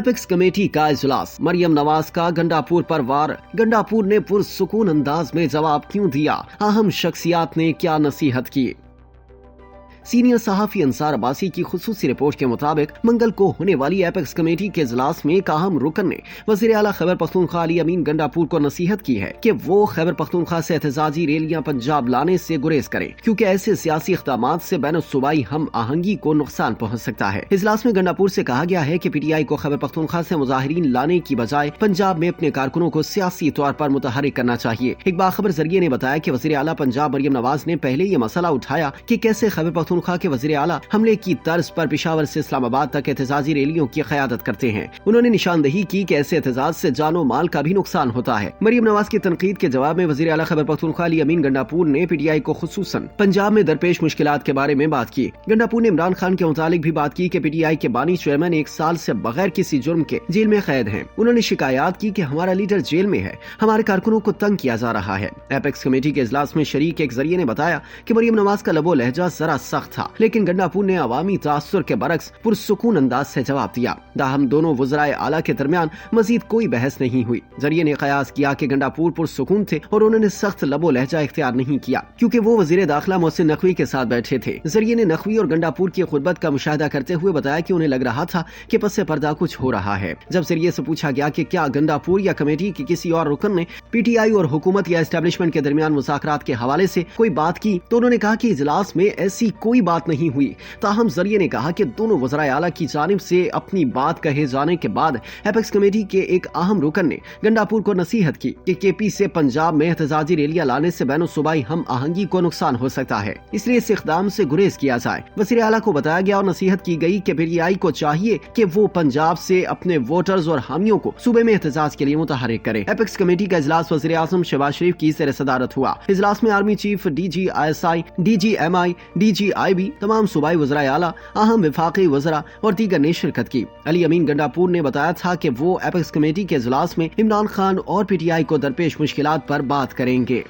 Apex committee का इजलास, मरियम नवाज का गंडापुर पर वार, गंडापुर ने पुरसुकून अंदाज में जवाब क्यों दिया, अहम शख्सियात ने क्या नसीहत की। सीनियर सहाफी अंसार अब्बासी की खुसूसी रिपोर्ट के मुताबिक मंगल को होने वाली एपेक्स कमेटी के इजलास में एक अहम रुकन ने वज़ीर आला खैबर पख्तूनख्वा अली अमीन गंडापुर को नसीहत की है कि वो खैबर पख्तूनख्वा से एहतजाजी रैलियां पंजाब लाने से गुरेज करें, क्योंकि ऐसे सियासी इक़दामात से बैन सूबाई हम आहंगी को नुकसान पहुंच सकता है। इजलास में गंडापुर से कहा गया है कि PTI को खैबर पख्तूनख्वा से मुजाहिरीन लाने की बजाय पंजाब में अपने कारकुनों को सियासी तौर पर मुतहर्रिक करना चाहिए। एक बाखबर जरिए ने बताया कि वज़ीर आला पंजाब मरियम नवाज ने पहले ये मसला उठाया कि कैसे खैबर पख्तूनख्वा के वज़ीर आला हमले की तर्ज पर पेशावर से इस्लामाबाद तक एहतजाजी रैलियों की क़यादत करते हैं। उन्होंने निशानदही की कि ऐसे एहतजाज से जानो माल का भी नुकसान होता है। मरियम नवाज की तनकीद के जवाब में वज़ीर आला खैबर पख्तूनख्वा अली अमीन गंडापुर ने PTI को खुसूसन पंजाब में दरपेश मुश्किलात के बारे में बात की। गंडापुर ने इमरान खान के मुतालिक भी बात की कि PTI के बानी चेयरमैन 1 साल से बगैर किसी जुर्म के जेल में कैद हैं। उन्होंने शिकायत की कि हमारा लीडर जेल में है, हमारे कारकुनों को तंग किया जा रहा है। एपेक्स कमेटी के इजलास में शरीक एक जरिए ने बताया कि मरियम नवाज का लबो लहजा जरा सख्त था, लेकिन गंडापुर ने अवामी तासुर के बरक्स पुरसुकून अंदाज से जवाब दिया। दाहम दोनों वज़राए आला के दरमियान मजीद कोई बहस नहीं हुई। जरिए ने कयास किया कि गंडापुर पुरसुकून थे और उन्होंने सख्त लबो लहजा इख्तियार नहीं किया, क्योंकि वो वज़ीर दाखिला मोहसिन नकवी के साथ बैठे थे। जरिए ने नकवी और गंडापुर की खुतबत का मुशाहिदा करते हुए बताया कि उन्हें लग रहा था कि पस्से पर्दा कुछ हो रहा है। जब जरिए से पूछा गया कि क्या गंडापुर या कमेटी के किसी और रुकन ने PTI और हुकूमत या एस्टेब्लिशमेंट के दरमियान मुज़ाकरात के हवाले से कोई बात की, तो उन्होंने कहा कि इजलास में ऐसी कोई बात नहीं हुई। ताहम जरिए ने कहा कि दोनों वज़राए आला की जानिब से अपनी बात कहे जाने के बाद एपेक्स कमेटी के एक अहम रुकन ने गंडापुर को नसीहत की कि KP से पंजाब में एहतजाजी रैलियां लाने से बैन सूबाई हम आहंगी को नुकसान हो सकता है, इसलिए इस इक़दाम से गुरेज किया जाए। वज़ीर आला को बताया गया और नसीहत की गई कि PTI को चाहिए कि वो पंजाब से अपने वोटर्स और हामियों को सूबे में एहतजाज के लिए मुतहर्रिक करे। एपेक्स कमेटी का इजलास वज़ीर आज़म शहबाज शरीफ की ज़ेर सदारत हुआ। इजलास में army chief, DG ISI, DG MI, DG IB, तमाम सूबाई वज़राए आला, अहम वफाकी वज़रा और दीगर ने शिरकत की। अली अमीन गंडापुर ने बताया था कि वो एपेक्स कमेटी के इजलास में इमरान खान और PTI को दरपेश मुश्किलात पर बात करेंगे।